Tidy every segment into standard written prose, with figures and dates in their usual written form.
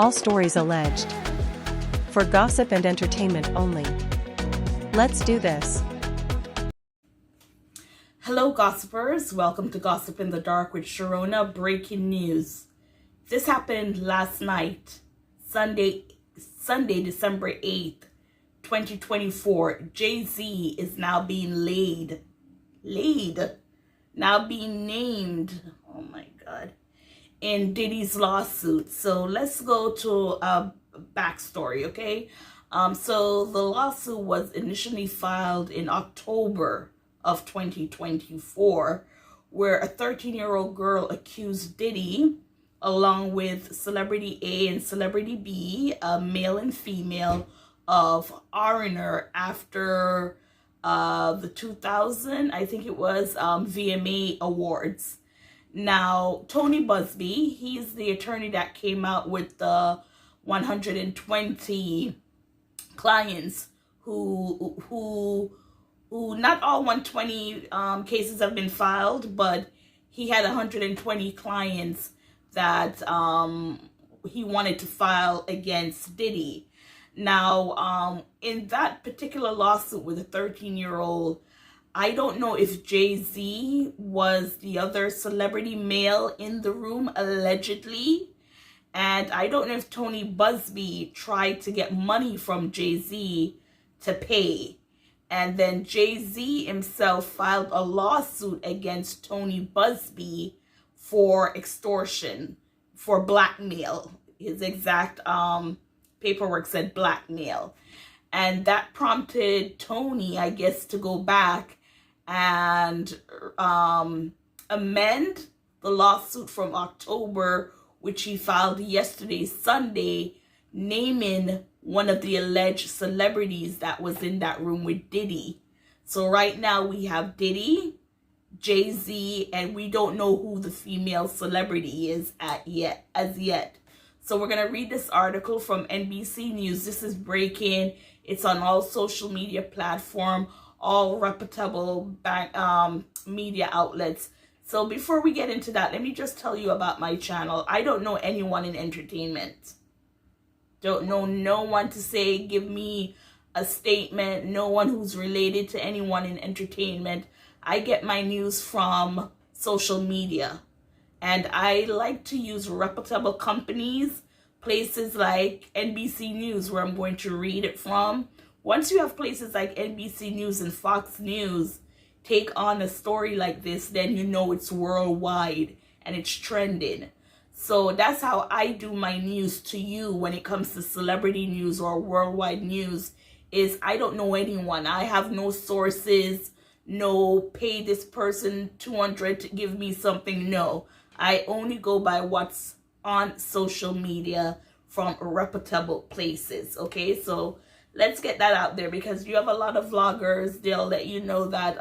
All stories alleged. For gossip and entertainment only. Let's do this. Hello gossipers, welcome to Gossip in the Dark with Sharona. Breaking news. This happened last night, Sunday, December 8th, 2024. Jay-Z is now being now being named, oh my God, in Diddy's lawsuit. So let's go to a backstory, okay? So the lawsuit was initially filed in October of 2024, where a 13-year-old girl accused Diddy, along with Celebrity A and Celebrity B, a male and female, of R&R her after the 2000, I think it was, VMA Awards. Now, Tony Buzbee, he's the attorney that came out with the 120 clients who not all 120 cases have been filed, but he had 120 clients that he wanted to file against Diddy. Now, in that particular lawsuit with a 13-year-old, I don't know if Jay-Z was the other celebrity male in the room, allegedly. And I don't know if Tony Buzbee tried to get money from Jay-Z to pay. And then Jay-Z himself filed a lawsuit against Tony Buzbee for extortion, for blackmail. His exact paperwork said blackmail. And that prompted Tony, I guess, to go back and amend the lawsuit from October, which he filed yesterday, Sunday, naming one of the alleged celebrities that was in that room with Diddy. So right now we have Diddy, Jay-Z, and we don't know who the female celebrity is as yet. So we're going to read this article from NBC News. This is breaking. It's on all social media platforms, all reputable media outlets. So before we get into that, let me just tell you about my channel. I don't know anyone in entertainment. Don't know no one to say, give me a statement. No one who's related to anyone in entertainment. I get my news from social media. And I like to use reputable companies, places like NBC News, where I'm going to read it from. Once you have places like NBC News and Fox News take on a story like this, then you know it's worldwide and it's trending. So that's how I do my news to you when it comes to celebrity news or worldwide news, is I don't know anyone. I have no sources, no pay this person $200 to give me something. No, I only go by what's on social media from reputable places. Okay, so let's get that out there, because you have a lot of vloggers, they'll let you know that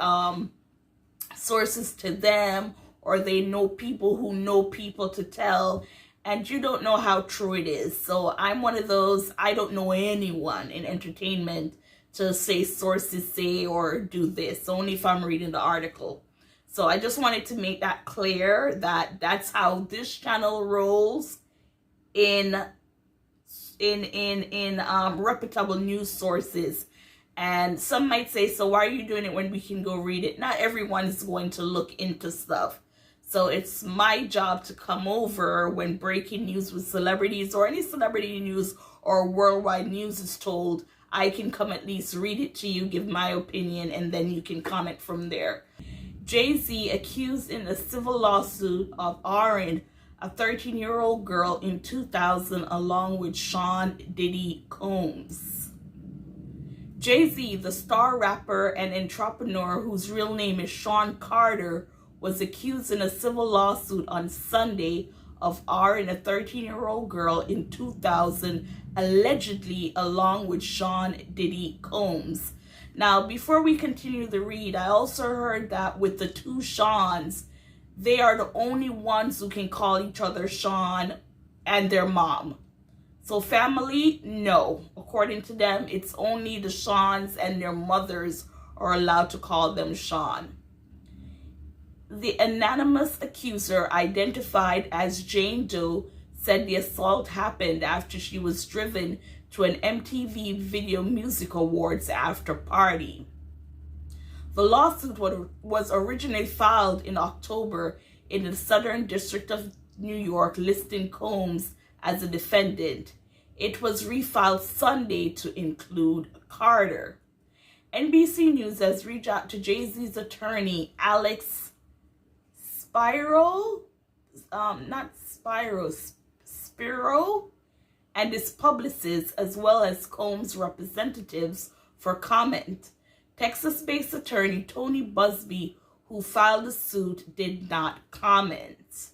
sources to them, or they know people who know people to tell, and you don't know how true it is. So I'm one of those, I don't know anyone in entertainment to say sources say or do this, only if I'm reading the article. So I just wanted to make that clear, that that's how this channel rolls in reputable news sources. And some might say, so why are you doing it when we can go read it? Not everyone is going to look into stuff. So it's my job to come over when breaking news with celebrities or any celebrity news or worldwide news is told. I can come at least read it to you, give my opinion, and then you can comment from there. Jay-Z accused in a civil lawsuit of R&R a 13-year-old girl in 2000 along with Sean Diddy Combs. Jay-Z, the star rapper and entrepreneur whose real name is Sean Carter, was accused in a civil lawsuit on Sunday of R&R a 13-year-old girl in 2000, allegedly along with Sean Diddy Combs. Now, before we continue the read, I also heard that with the two Seans, they are the only ones who can call each other Sean and their mom. So family, no. According to them, it's only the Seans and their mothers are allowed to call them Sean. The anonymous accuser, identified as Jane Doe, said the assault happened after she was driven to an MTV Video Music Awards after party. The lawsuit was originally filed in October in the Southern District of New York, listing Combs as a defendant. It was refiled Sunday to include Carter. NBC News has reached out to Jay-Z's attorney, Alex Spiro, and his publicist, as well as Combs' representatives, for comment. Texas-based attorney Tony Buzbee, who filed the suit, did not comment.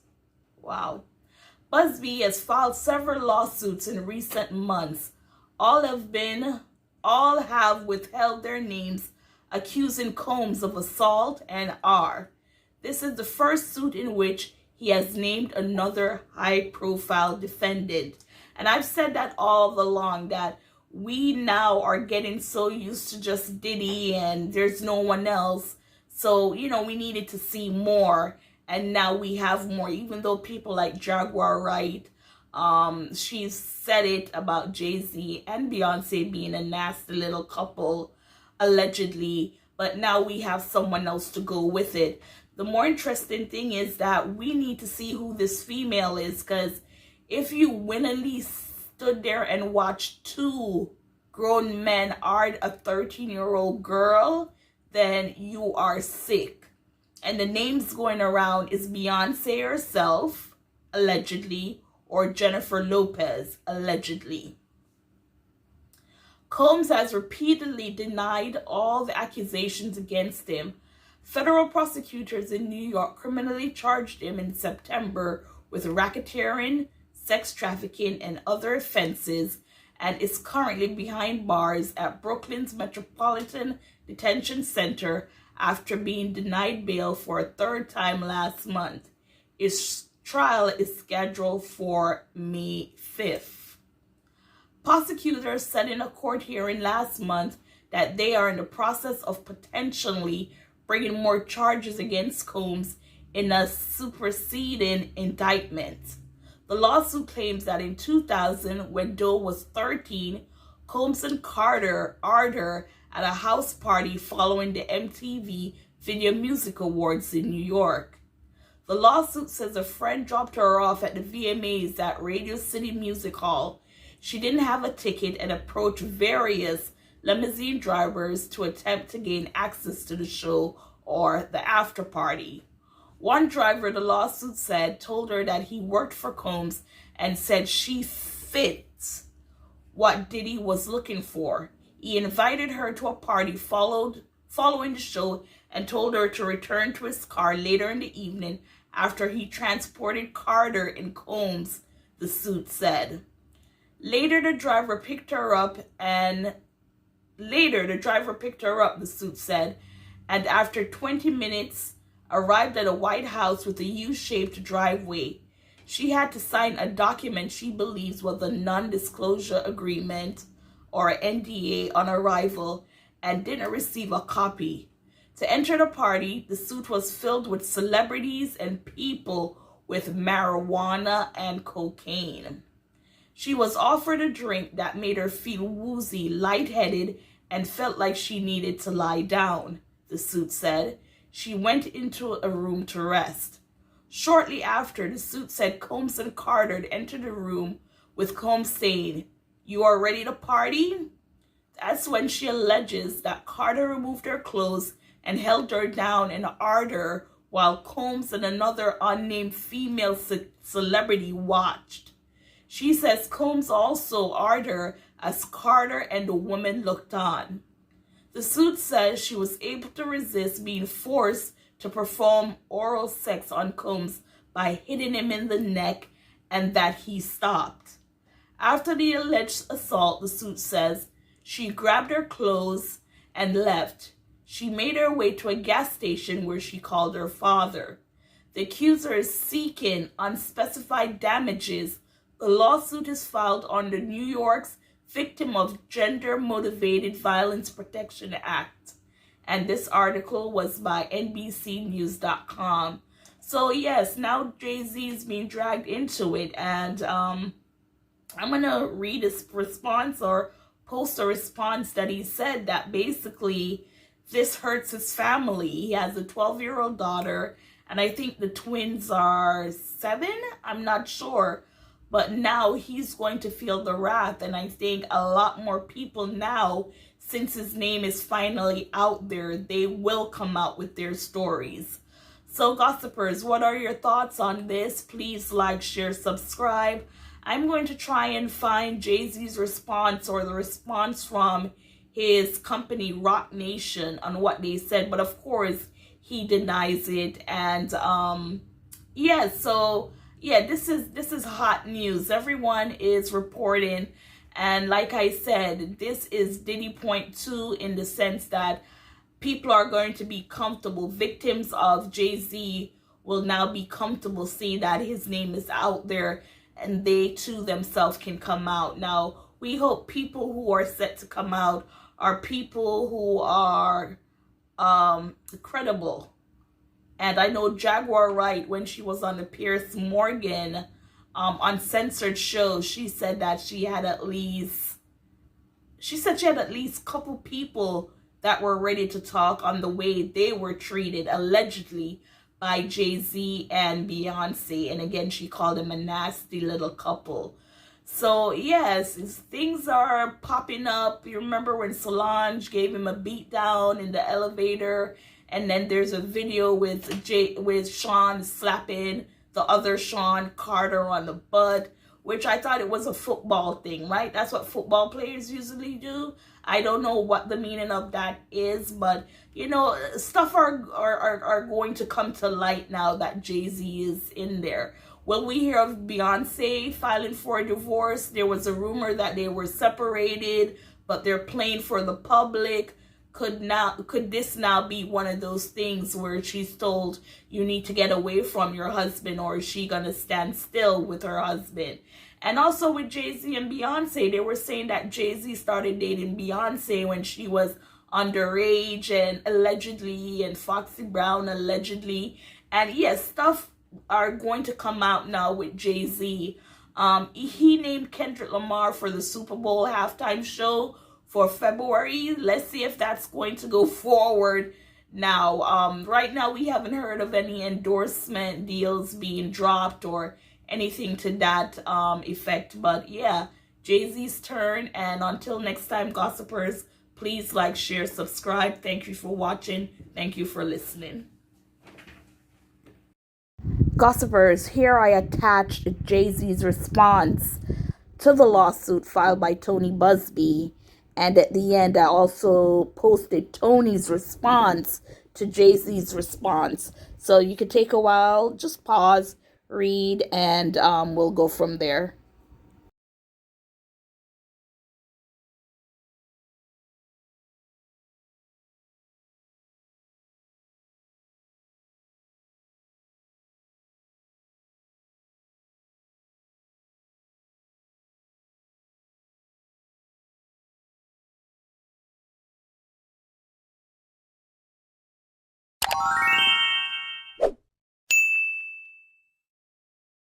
Wow. Buzbee has filed several lawsuits in recent months. All have withheld their names, accusing Combs of assault and are. This is the first suit in which he has named another high-profile defendant. And I've said that all along, that we now are getting so used to just Diddy and there's no one else. So, we needed to see more. And now we have more, even though people like Jaguar Wright, she's said it about Jay-Z and Beyonce being a nasty little couple, allegedly. But now we have someone else to go with it. The more interesting thing is that we need to see who this female is, because if you willingly stood there and watched two grown men art a 13-year-old girl, then you are sick. And the names going around is Beyonce herself, allegedly, or Jennifer Lopez, allegedly. Combs has repeatedly denied all the accusations against him. Federal prosecutors in New York criminally charged him in September with racketeering, sex trafficking, and other offenses, and is currently behind bars at Brooklyn's Metropolitan Detention Center after being denied bail for a third time last month. His trial is scheduled for May 5th. Prosecutors said in a court hearing last month that they are in the process of potentially bringing more charges against Combs in a superseding indictment. The lawsuit claims that in 2000, when Doe was 13, Combs and Carter ardor at a house party following the MTV Video Music Awards in New York. The lawsuit says a friend dropped her off at the VMAs at Radio City Music Hall. She didn't have a ticket and approached various limousine drivers to attempt to gain access to the show or the after party. One driver, the lawsuit said, told her that he worked for Combs and said she fit what Diddy was looking for. He invited her to a party following the show and told her to return to his car later in the evening after he transported Carter and Combs, the suit said. Later, the driver picked her up, the suit said, and after 20 minutes, arrived at a White House with a U-shaped driveway. She had to sign a document she believes was a non-disclosure agreement, or NDA, on arrival, and didn't receive a copy. To enter the party, the suit was filled with celebrities and people with marijuana and cocaine. She was offered a drink that made her feel woozy, lightheaded, and felt like she needed to lie down, the suit said. She went into a room to rest. Shortly after, the suit said Combs and Carter entered the room, with Combs saying, "You are ready to party?" That's when she alleges that Carter removed her clothes and held her down in ardor while Combs and another unnamed female celebrity watched. She says Combs also ardor as Carter and the woman looked on. The suit says she was able to resist being forced to perform oral sex on Combs by hitting him in the neck, and that he stopped. After the alleged assault, the suit says, she grabbed her clothes and left. She made her way to a gas station where she called her father. The accuser is seeking unspecified damages. The lawsuit is filed under New York's Victim of Gender-Motivated Violence Protection Act. And this article was by NBCnews.com. So yes, now Jay-Z is being dragged into it, and I'm gonna read his response or post a response that he said that basically this hurts his family. He has a 12-year-old daughter, and I think the twins are 7. I'm not sure. But now he's going to feel the wrath, and I think a lot more people now, since his name is finally out there, they will come out with their stories. So gossipers, what are your thoughts on this? Please like, share, subscribe. I'm going to try and find Jay-Z's response or the response from his company Rock Nation on what they said, but of course he denies it. And yeah, so yeah, this is hot news. Everyone is reporting, and like I said, this is Diddy point 2 in the sense that people are going to be comfortable. Victims of Jay-Z will now be comfortable seeing that his name is out there, and they too themselves can come out. Now, we hope people who are set to come out are people who are credible. And I know Jaguar Wright, when she was on the Piers Morgan uncensored show, she said that she had at least couple people that were ready to talk on the way they were treated allegedly by Jay-Z and Beyonce. And again, she called them a nasty little couple. So yes, things are popping up. You remember when Solange gave him a beat down in the elevator, and then there's a video with Sean slapping the other Sean Carter on the butt, which I thought it was a football thing, right? That's what football players usually do. I don't know what the meaning of that is, but you know, stuff are going to come to light now that Jay-Z is in there. Will we hear of Beyonce filing for a divorce? There was a rumor that they were separated, but they're playing for the public. Could this now be one of those things where she's told you need to get away from your husband, or is she gonna stand still with her husband? And also with Jay-Z and Beyonce, they were saying that Jay-Z started dating Beyonce when she was underage, and allegedly, and Foxy Brown allegedly. And yes, stuff are going to come out now with Jay-Z. He named Kendrick Lamar for the Super Bowl halftime show for February. Let's see if that's going to go forward now. Right now, we haven't heard of any endorsement deals being dropped or anything to that effect. But yeah, Jay-Z's turn. And until next time, gossipers, please like, share, subscribe. Thank you for watching. Thank you for listening. Gossipers, here I attached Jay-Z's response to the lawsuit filed by Tony Buzbee. And at the end, I also posted Tony's response to Jay-Z's response. So you could take a while, just pause, read, and we'll go from there.